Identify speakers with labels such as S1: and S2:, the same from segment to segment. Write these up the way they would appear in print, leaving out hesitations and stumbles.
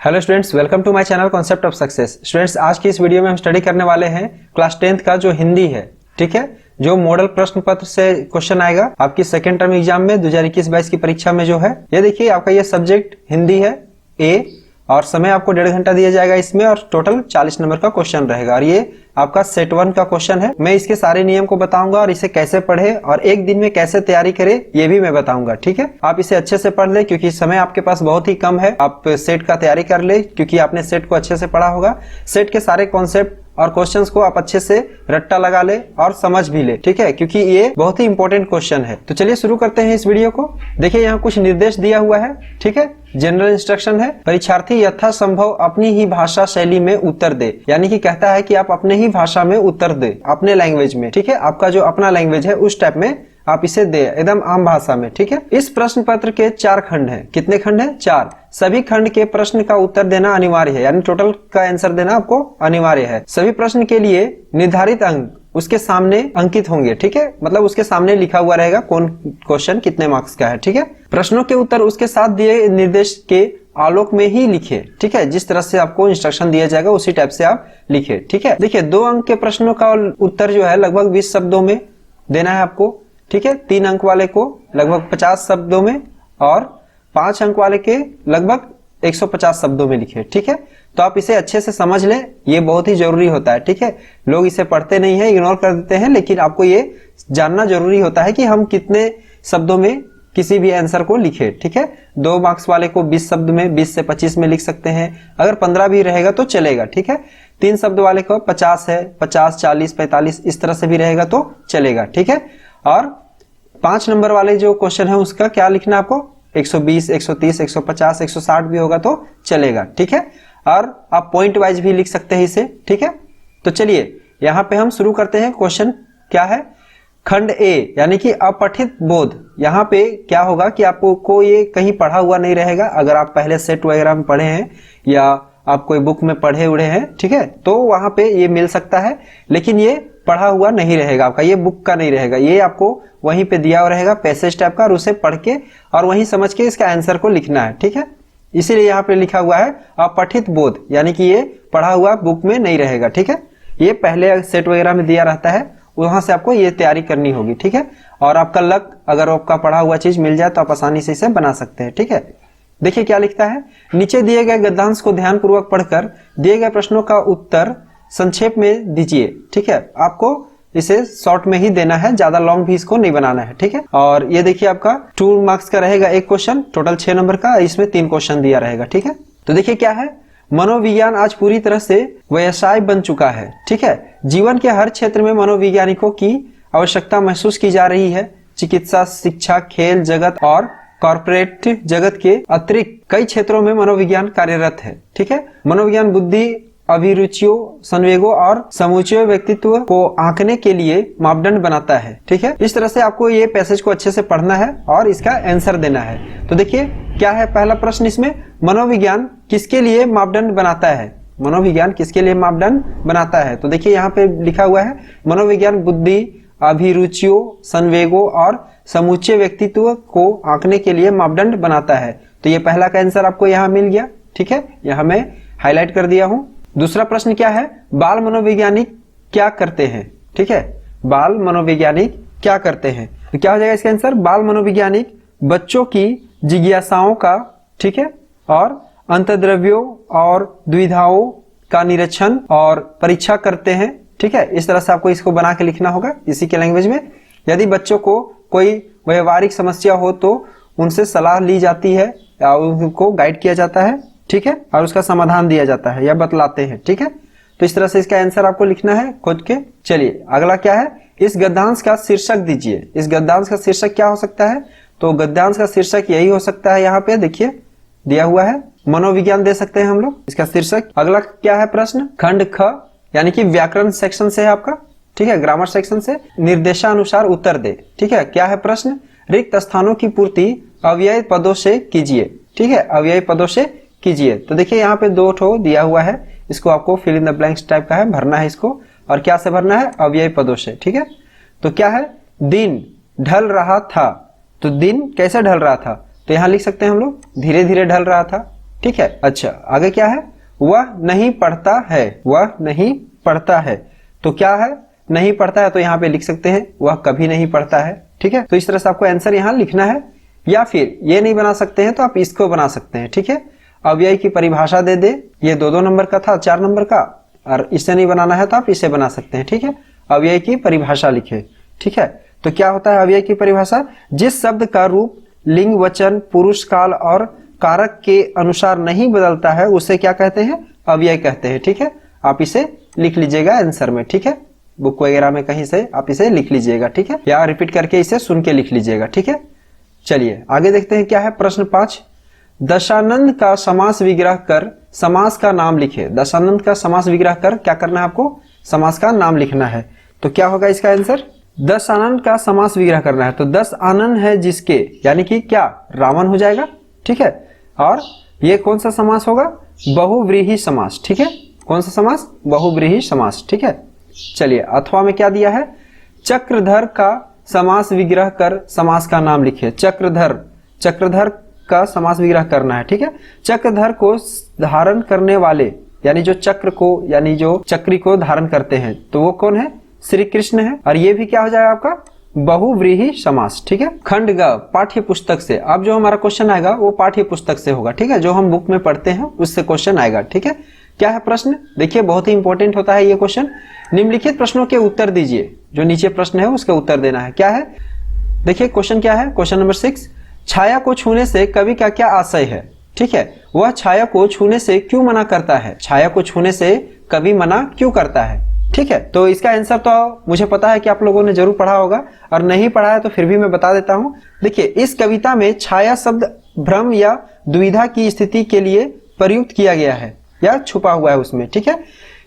S1: Hello students, welcome to my channel concept of success. Students, आज की इस video में हम स्टडी करने वाले हैं क्लास 10th का जो हिंदी है, ठीक है, जो मॉडल प्रश्न पत्र से क्वेश्चन आएगा आपकी सेकेंड टर्म एग्जाम में 2021-22 की परीक्षा में जो है। ये देखिए आपका ये सब्जेक्ट हिंदी है ए, और समय आपको 1.5 घंटा दिया जाएगा इसमें, और टोटल 40 नंबर का क्वेश्चन रहेगा। और ये आपका सेट 1 का क्वेश्चन है। मैं इसके सारे नियम को बताऊंगा और इसे कैसे पढ़े और एक दिन में कैसे तैयारी करें ये भी मैं बताऊंगा, ठीक है। आप इसे अच्छे से पढ़ ले क्योंकि समय आपके पास बहुत ही कम है। आप सेट का तैयारी कर ले क्योंकि आपने सेट को अच्छे से पढ़ा होगा। सेट के सारे कॉन्सेप्ट और क्वेश्चंस को आप अच्छे से रट्टा लगा ले और समझ भी ले, ठीक है, क्योंकि ये बहुत ही इंपॉर्टेंट क्वेश्चन है। तो चलिए शुरू करते हैं इस वीडियो को। देखिए यहाँ कुछ निर्देश दिया हुआ है, ठीक है, जनरल इंस्ट्रक्शन है। परीक्षार्थी यथासंभव अपनी ही भाषा शैली में उत्तर दे, यानी कि कहता है कि आप अपने ही भाषा में उत्तर दे, अपने लैंग्वेज में, ठीक है। आपका जो अपना लैंग्वेज है उस टाइप में आप इसे दे, एकदम आम भाषा में, ठीक है। इस प्रश्न पत्र के 4 खंड हैं। कितने खंड हैं? 4। सभी खंड के प्रश्न का उत्तर देना अनिवार्य है, यानी टोटल का आंसर देना आपको अनिवार्य है। सभी प्रश्न के लिए निर्धारित अंक उसके सामने अंकित होंगे, ठीक है, मतलब उसके सामने लिखा हुआ रहेगा कौन क्वेश्चन कितने मार्क्स का है, ठीक है। प्रश्नों के उत्तर उसके साथ दिए निर्देश के आलोक में ही लिखे, ठीक है, जिस तरह से आपको इंस्ट्रक्शन दिया जाएगा उसी टाइप से आप लिखे, ठीक है। देखिए 2 अंक के प्रश्नों का उत्तर जो है लगभग 20 शब्दों में देना है आपको, ठीक है। 3 अंक वाले को लगभग 50 शब्दों में और 5 अंक वाले के लगभग 150 शब्दों में लिखे, ठीक है। तो आप इसे अच्छे से समझ लें, ये बहुत ही जरूरी होता है, ठीक है। लोग इसे पढ़ते नहीं है, इग्नोर कर देते हैं, लेकिन आपको ये जानना जरूरी होता है कि हम कितने शब्दों में किसी भी आंसर को लिखे, ठीक है। 2 मार्क्स वाले को 20 शब्द में, 20 से 25 में लिख सकते हैं। अगर 15 भी रहेगा तो चलेगा, ठीक है। 3 शब्द वाले को 50 है, 50, 40, 45 इस तरह से भी रहेगा तो चलेगा, ठीक है। और 5 नंबर वाले जो क्वेश्चन है उसका क्या लिखना है आपको? 120, 130, 150, 160 भी होगा तो चलेगा, ठीक है। और आप पॉइंट वाइज भी लिख सकते हैं इसे, ठीक है। तो चलिए यहाँ पे हम शुरू करते हैं। क्वेश्चन क्या है? खंड ए, यानी कि अपठित बोध। यहाँ पे क्या होगा कि आपको ये कहीं पढ़ा हुआ नहीं रहेगा। अगर आप पहले सेट वगैरह में पढ़े हैं या आप कोई बुक में पढ़े उड़े हैं, ठीक है, तो वहां पे ये मिल सकता है, लेकिन ये पढ़ा हुआ नहीं रहेगा आपका, ये बुक का नहीं रहेगा। ये आपको वहीं पे दिया हुआ रहेगा पैसेज टाइप का, और उसे पढ़ के और वहीं समझ के इसका आंसर को लिखना है, ठीक है। इसीलिए यहाँ पे लिखा हुआ है अपठित बोध, यानी कि ये पढ़ा हुआ बुक में नहीं रहेगा, ठीक है। ये पहले सेट वगैरह में दिया रहता है, वहां से आपको ये तैयारी करनी होगी, ठीक है। और आपका लक, अगर आपका पढ़ा हुआ चीज मिल जाए तो आप आसानी से इसे बना सकते हैं, ठीक है। देखिए क्या लिखता है। नीचे दिए गए गद्यांश को ध्यानपूर्वक पढ़कर दिए गए प्रश्नों का उत्तर संक्षेप में दीजिए, ठीक है। आपको इसे शॉर्ट में ही देना है, ज्यादा लॉन्ग भी इसको नहीं बनाना है, ठीक है। और ये देखिए आपका 2 मार्क्स का रहेगा एक क्वेश्चन, टोटल 6 नंबर का, इसमें 3 क्वेश्चन दिया रहेगा, ठीक है। तो देखिए क्या है, मनोविज्ञान आज पूरी तरह से व्यवसाय बन चुका है, ठीक है। जीवन के हर क्षेत्र में मनोवैज्ञानिकों की आवश्यकता महसूस की जा रही है। चिकित्सा, शिक्षा, खेल जगत और कॉर्पोरेट जगत के अतिरिक्त कई क्षेत्रों में मनोविज्ञान कार्यरत है, ठीक है। मनोविज्ञान बुद्धि, अभिरुचियों, संवेगों और समूचे व्यक्तित्व को आंकने के लिए मापदंड बनाता है, ठीक है। इस तरह से आपको ये पैसेज को अच्छे से पढ़ना है और इसका आंसर देना है। तो देखिए क्या है पहला प्रश्न इसमें, मनोविज्ञान किसके लिए मापदंड बनाता है? मनोविज्ञान किसके लिए मापदंड बनाता है? तो देखिए यहाँ पे लिखा हुआ है मनोविज्ञान बुद्धि, अभिरुचियों, संवेगों और समूचे व्यक्तित्व को आंकने के लिए मापदंड बनाता है। तो ये पहला का आंसर आपको यहाँ मिल गया, ठीक है, यहाँ मैं हाईलाइट कर दिया हूँ। दूसरा प्रश्न क्या है, बाल मनोवैज्ञानिक क्या करते हैं? ठीक है, बाल मनोवैज्ञानिक क्या करते हैं? तो क्या हो जाएगा इसका आंसर? बाल मनोवैज्ञानिक बच्चों की जिज्ञासाओं का, ठीक है, और अंतर्द्रव्यों और दुविधाओं का निरीक्षण और परीक्षा करते हैं, ठीक है। इस तरह से आपको इसको बना के लिखना होगा इसी के लैंग्वेज में। यदि बच्चों को कोई व्यवहारिक समस्या हो तो उनसे सलाह ली जाती है या उनको गाइड किया जाता है, ठीक है, और उसका समाधान दिया जाता है या बतलाते हैं, ठीक है। तो इस तरह से इसका आंसर आपको लिखना है खोज के। चलिए अगला क्या है, इस गद्यांश का शीर्षक दीजिए। इस गद्यांश का शीर्षक क्या हो सकता है? तो गद्यांश का शीर्षक यही हो सकता है, यहाँ पे देखिए दिया हुआ है, मनोविज्ञान दे सकते हैं हम लोग इसका शीर्षक। अगला क्या है प्रश्न, खंड ख, यानी कि व्याकरण सेक्शन से है आपका, ठीक है, ग्रामर सेक्शन से, निर्देशानुसार उत्तर दे, ठीक है। क्या है प्रश्न, रिक्त स्थानों की पूर्ति अव्ययी पदों से कीजिए, ठीक है, अव्ययी पदों से कीजिए। तो देखिए यहाँ पे 2 ठो दिया हुआ है, इसको आपको fill in the blanks type का है, भरना है इसको, और क्या से भरना है? अव्ययी पदों से, ठीक है। तो क्या है, दिन ढल रहा था। तो दिन कैसे ढल रहा था? तो यहाँ लिख सकते हैं हम लोग धीरे धीरे ढल रहा था, ठीक है। अच्छा आगे क्या है, वह नहीं पढ़ता है, वह नहीं पढ़ता है, तो क्या है, नहीं पढ़ता है, तो यहाँ पे लिख सकते हैं वह कभी नहीं पढ़ता है, ठीक है। तो इस तरह से आपको आंसर यहाँ लिखना है, या फिर ये नहीं बना सकते हैं तो आप इसको बना सकते हैं, ठीक है। अव्यय की परिभाषा दे दे, ये 2-2 नंबर का था, 4 नंबर का, और इसे नहीं बनाना है तो आप इसे बना सकते हैं, ठीक है। अव्यय की परिभाषा लिखे, ठीक है। तो क्या होता है अव्यय की परिभाषा, जिस शब्द का रूप लिंग, वचन, पुरुष, काल और कारक के अनुसार नहीं बदलता है उसे क्या कहते हैं, अव्यय कहते हैं, ठीक है। आप इसे लिख लीजिएगा आंसर में, ठीक है, बुक वगैरह में कहीं से आप इसे लिख लीजिएगा, ठीक है, या रिपीट करके इसे सुन के लिख लीजिएगा, ठीक है। चलिए आगे देखते हैं क्या है प्रश्न 5। दशानंद का समास विग्रह कर समास का नाम लिखे। दशानंद का समास विग्रह कर क्या करना है आपको, समास का नाम लिखना है। तो क्या होगा इसका आंसर, 10 आनंद का समास विग्रह करना है, तो 10 आनंद है जिसके, यानी कि क्या, रावण हो जाएगा, ठीक है। और ये कौन सा समास होगा, बहुव्रीहि समास, ठीक है। कौन सा समास, बहुव्रीहि समास, ठीक है। चलिए अथवा में क्या दिया है, चक्रधर का समास विग्रह कर समास का नाम लिखिए। चक्रधर, चक्रधर का समास विग्रह करना है, ठीक है। चक्रधर को धारण करने वाले, यानी जो चक्र को, यानी जो चक्री को धारण करते हैं, तो वो कौन है, श्री कृष्ण है। और ये भी क्या हो जाएगा आपका, बहुव्रीहि समास, ठीक है। खंड ग पाठ्य पुस्तक से, अब जो हमारा क्वेश्चन आएगा वो पाठ्य पुस्तक से होगा, ठीक है, जो हम बुक में पढ़ते हैं उससे क्वेश्चन आएगा, ठीक है। क्या है प्रश्न, देखिए बहुत ही इंपॉर्टेंट होता है ये क्वेश्चन। निम्नलिखित प्रश्नों के उत्तर दीजिए, जो नीचे प्रश्न है उसका उत्तर देना है। क्या है, देखिए क्वेश्चन क्या है, क्वेश्चन नंबर 6, छाया को छूने से कवि का क्या आशय है, ठीक है। वह छाया को छूने से क्यों मना करता है, छाया को छूने से कवि मना क्यों करता है, ठीक है। तो इसका आंसर तो मुझे पता है कि आप लोगों ने जरूर पढ़ा होगा, और नहीं पढ़ा है तो फिर भी मैं बता देता हूं। देखिए इस कविता में छाया शब्द भ्रम या दुविधा की स्थिति के लिए प्रयुक्त किया गया है या छुपा हुआ है उसमें, ठीक है।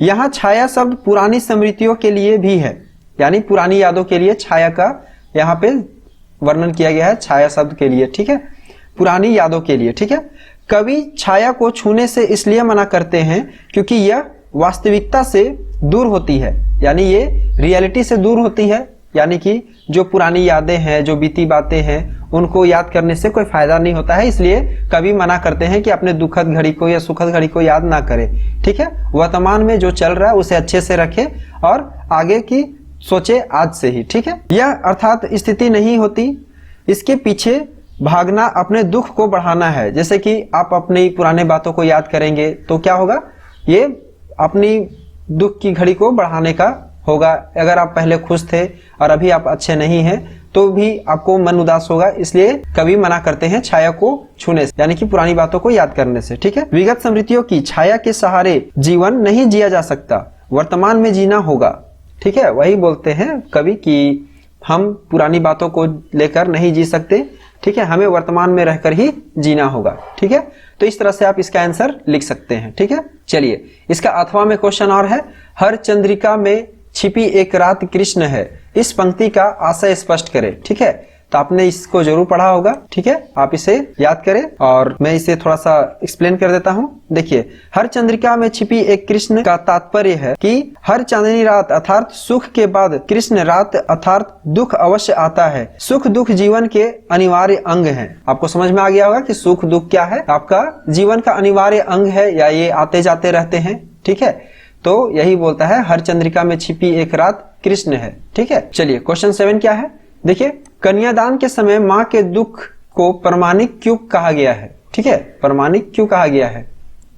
S1: यहाँ छाया शब्द पुरानी स्मृतियों के लिए भी है, यानी पुरानी यादों के लिए छाया का यहाँ पे वर्णन किया गया है, छाया शब्द के लिए, ठीक है, पुरानी यादों के लिए, ठीक है। कवि छाया को छूने से इसलिए मना करते हैं क्योंकि यह वास्तविकता से दूर होती है, यानी ये रियलिटी से दूर होती है, यानी कि जो पुरानी यादें हैं, जो बीती बातें हैं, उनको याद करने से कोई फायदा नहीं होता है, इसलिए कवि मना करते हैं कि अपने दुखद घड़ी को या सुखद घड़ी को याद ना करें, ठीक है। वर्तमान में जो चल रहा है उसे अच्छे से रखे और आगे की सोचे आज से ही, ठीक है। यह अर्थात स्थिति नहीं होती, इसके पीछे भागना अपने दुख को बढ़ाना है। जैसे कि आप अपनी पुराने बातों को याद करेंगे तो क्या होगा, ये अपनी दुख की घड़ी को बढ़ाने का होगा। अगर आप पहले खुश थे और अभी आप अच्छे नहीं हैं तो भी आपको मन उदास होगा, इसलिए कवि मना करते हैं छाया को छूने से, यानी कि पुरानी बातों को याद करने से, ठीक है। विगत स्मृतियों की छाया के सहारे जीवन नहीं जिया जा सकता, वर्तमान में जीना होगा, ठीक है। वही बोलते हैं कवि कि हम पुरानी बातों को लेकर नहीं जी सकते, ठीक है, हमें वर्तमान में रहकर ही जीना होगा, ठीक है। तो इस तरह से आप इसका आंसर लिख सकते हैं, ठीक है। चलिए इसका अथवा में क्वेश्चन और है, हर चंद्रिका में छिपी एक रात कृष्ण है, इस पंक्ति का आशय स्पष्ट करें, ठीक है। तो आपने इसको जरूर पढ़ा होगा, ठीक है, आप इसे याद करें और मैं इसे थोड़ा सा एक्सप्लेन कर देता हूं। देखिए हर चंद्रिका में छिपी एक कृष्ण का तात्पर्य है कि हर चांदनी रात अर्थात सुख के बाद कृष्ण रात अर्थात दुख अवश्य आता है। सुख दुख जीवन के अनिवार्य अंग हैं। आपको समझ में आ गया होगा कि सुख दुख क्या है, आपका जीवन का अनिवार्य अंग है, या ये आते जाते रहते हैं, ठीक है। तो यही बोलता है हर चंद्रिका में छिपी एक रात कृष्ण है, ठीक है। चलिए क्वेश्चन 7 क्या है, देखिए कन्यादान के समय माँ के दुख को प्रमाणिक क्यों कहा गया है, ठीक है, प्रमाणिक क्यों कहा गया है,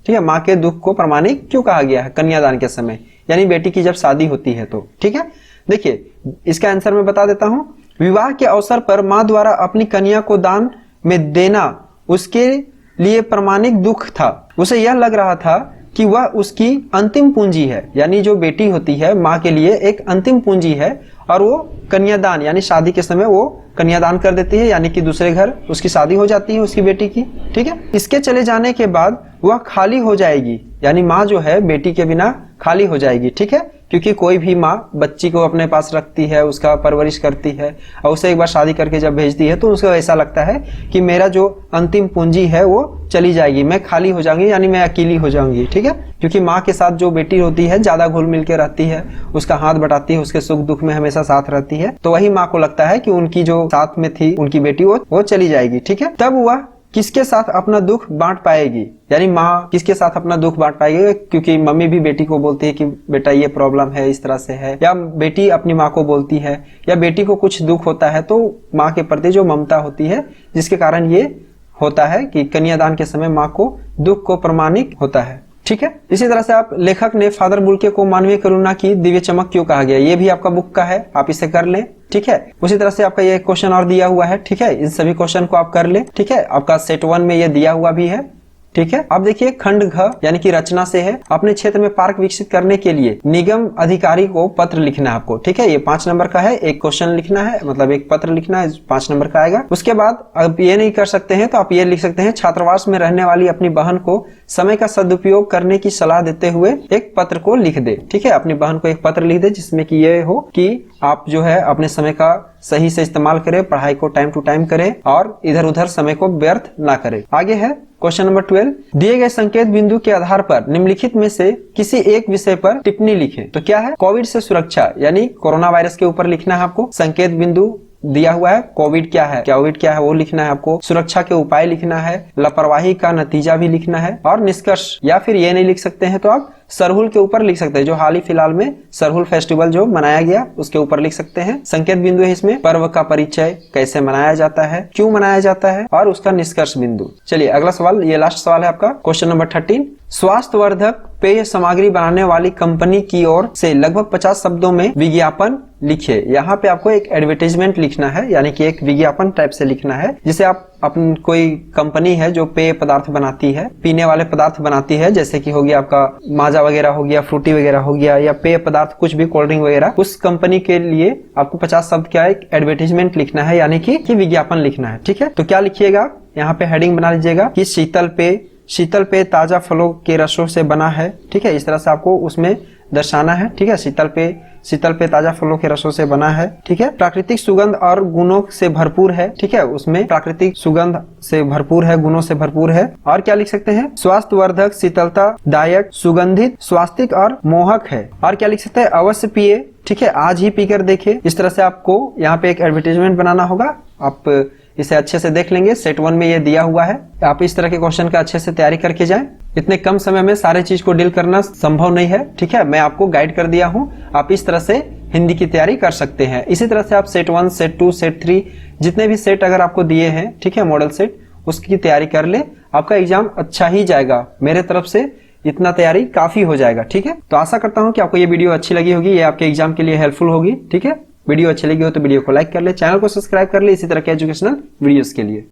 S1: ठीक है, माँ के दुख को प्रमाणिक क्यों कहा गया है कन्यादान के समय, यानी बेटी की जब शादी होती है तो, ठीक है। देखिए इसका आंसर मैं बता देता हूं, विवाह के अवसर पर माँ द्वारा अपनी कन्या को दान में देना उसके लिए प्रमाणिक दुख था। उसे यह लग रहा था कि वह उसकी अंतिम पूंजी है, यानी जो बेटी होती है माँ के लिए एक अंतिम पूंजी है, और वो कन्यादान यानी शादी के समय वो कन्यादान कर देती है, यानी कि दूसरे घर उसकी शादी हो जाती है उसकी बेटी की, ठीक है। इसके चले जाने के बाद वह खाली हो जाएगी, यानी माँ जो है बेटी के बिना खाली हो जाएगी, ठीक है, क्योंकि कोई भी माँ बच्ची को अपने पास रखती है, उसका परवरिश करती है और उसे एक बार शादी करके जब भेजती है तो उसको ऐसा लगता है कि मेरा जो अंतिम पूंजी है वो चली जाएगी, मैं खाली हो जाऊंगी, यानी मैं अकेली हो जाऊंगी, ठीक है। क्योंकि माँ के साथ जो बेटी होती है ज्यादा घुल मिल के रहती है, उसका हाथ बटाती है, उसके सुख दुख में हमेशा साथ रहती है, तो वही माँ को लगता है कि उनकी जो साथ में थी उनकी बेटी वो चली जाएगी, ठीक है। तब वह किसके साथ अपना दुख बांट पाएगी, यानी माँ किसके साथ अपना दुख बांट पाएगी, क्योंकि मम्मी भी बेटी को बोलती है कि बेटा ये प्रॉब्लम है, इस तरह से है, या बेटी अपनी माँ को बोलती है, या बेटी को कुछ दुख होता है तो माँ के प्रति जो ममता होती है जिसके कारण ये होता है कि कन्यादान के समय माँ को दुख को प्रमाणिक होता है। ठीक है। इसी तरह से आप लेखक ने फादर बुल्के को मानवीय करुणा की दिव्य चमक क्यों कहा गया, ये भी आपका बुक का है, आप इसे कर लें। ठीक है। उसी तरह से आपका ये क्वेश्चन और दिया हुआ है। ठीक है, इन सभी क्वेश्चन को आप कर लें। ठीक है, आपका सेट 1 में ये दिया हुआ भी है। ठीक है। अब देखिए खंड घ यानी कि रचना से है, अपने क्षेत्र में पार्क विकसित करने के लिए निगम अधिकारी को पत्र लिखना है आपको। ठीक है, ये 5 नंबर का है, एक क्वेश्चन लिखना है, मतलब एक पत्र लिखना है, 5 नंबर का आएगा। उसके बाद अब ये नहीं कर सकते हैं तो आप ये लिख सकते हैं, छात्रावास में रहने वाली अपनी बहन को समय का सदुपयोग करने की सलाह देते हुए एक पत्र को लिख दे। ठीक है, अपनी बहन को एक पत्र लिख दे जिसमें कि ये हो कि आप जो है अपने समय का सही से इस्तेमाल करें, पढ़ाई को टाइम टू टाइम करें और इधर उधर समय को व्यर्थ ना करें। आगे है क्वेश्चन नंबर 12, दिए गए संकेत बिंदु के आधार पर निम्नलिखित में से किसी एक विषय पर टिप्पणी लिखें। तो क्या है, कोविड से सुरक्षा यानी कोरोना वायरस के ऊपर लिखना है आपको। संकेत बिंदु दिया हुआ है, कोविड क्या है वो लिखना है आपको, सुरक्षा के उपाय लिखना है, लापरवाही का नतीजा भी लिखना है और निष्कर्ष, या फिर ये नहीं लिख सकते हैं तो आप सरहुल के ऊपर लिख सकते हैं, जो हाल ही फिलहाल में सरहुल फेस्टिवल जो मनाया गया उसके ऊपर लिख सकते हैं। संकेत बिंदु है इसमें, पर्व का परिचय, कैसे मनाया जाता है, क्यों मनाया जाता है और उसका निष्कर्ष बिंदु। चलिए अगला सवाल, ये लास्ट सवाल है आपका, क्वेश्चन नंबर 13, स्वास्थ्यवर्धक पेय सामग्री बनाने वाली कंपनी की ओर से लगभग 50 शब्दों में विज्ञापन लिखिए। यहाँ पे आपको एक एडवर्टाइजमेंट लिखना है, यानी कि एक विज्ञापन टाइप से लिखना है, जिसे आप अपन कोई कंपनी है जो पेय पदार्थ बनाती है, पीने वाले पदार्थ बनाती है, जैसे कि हो गया आपका माजा वगैरह हो गया, फ्रूटी वगैरह हो गया, या पेय पदार्थ कुछ भी, कोल्ड ड्रिंक वगैरह, उस कंपनी के लिए आपको 50 शब्द का एक एडवर्टाइजमेंट लिखना है, यानी कि विज्ञापन लिखना है। ठीक है, तो क्या लिखिएगा, यहाँ पे हेडिंग बना लीजिएगा कि शीतल पेय ताजा फलों के रसों से बना है। ठीक है, इस तरह से आपको उसमें दर्शाना है। ठीक है, शीतल पेय ताजा फलों के रसों से बना है। ठीक है, प्राकृतिक सुगंध और गुणों से भरपूर है। ठीक है, उसमें प्राकृतिक सुगंध से भरपूर है, गुणों से भरपूर है। और क्या लिख सकते हैं, स्वास्थ्यवर्धक, शीतलतादायक, सुगंधित, स्वास्तिक और मोहक है। और क्या लिख सकते हैं, अवश्य पिए। ठीक है, आज ही पीकर देखे। इस तरह से आपको यहाँ पे एक एडवर्टाइजमेंट बनाना होगा, आप इसे अच्छे से देख लेंगे, सेट 1 में ये दिया हुआ है। आप इस तरह के क्वेश्चन का अच्छे से तैयारी करके जाएं। इतने कम समय में सारे चीज को डील करना संभव नहीं है। ठीक है, मैं आपको गाइड कर दिया हूं, आप इस तरह से हिंदी की तैयारी कर सकते हैं। इसी तरह से आप सेट 1, सेट 2, सेट 3 जितने भी सेट अगर आपको दिए हैं, ठीक है, मॉडल सेट, उसकी तैयारी कर ले, आपका एग्जाम अच्छा ही जाएगा। मेरे तरफ से इतना तैयारी काफी हो जाएगा। ठीक है, तो आशा करता हूं कि आपको ये वीडियो अच्छी लगी होगी, ये आपके एग्जाम के लिए हेल्पफुल होगी। ठीक है, वीडियो अच्छी लगी हो तो वीडियो को लाइक कर ले, चैनल को सब्सक्राइब कर ले इसी तरह के एजुकेशनल वीडियोस के लिए।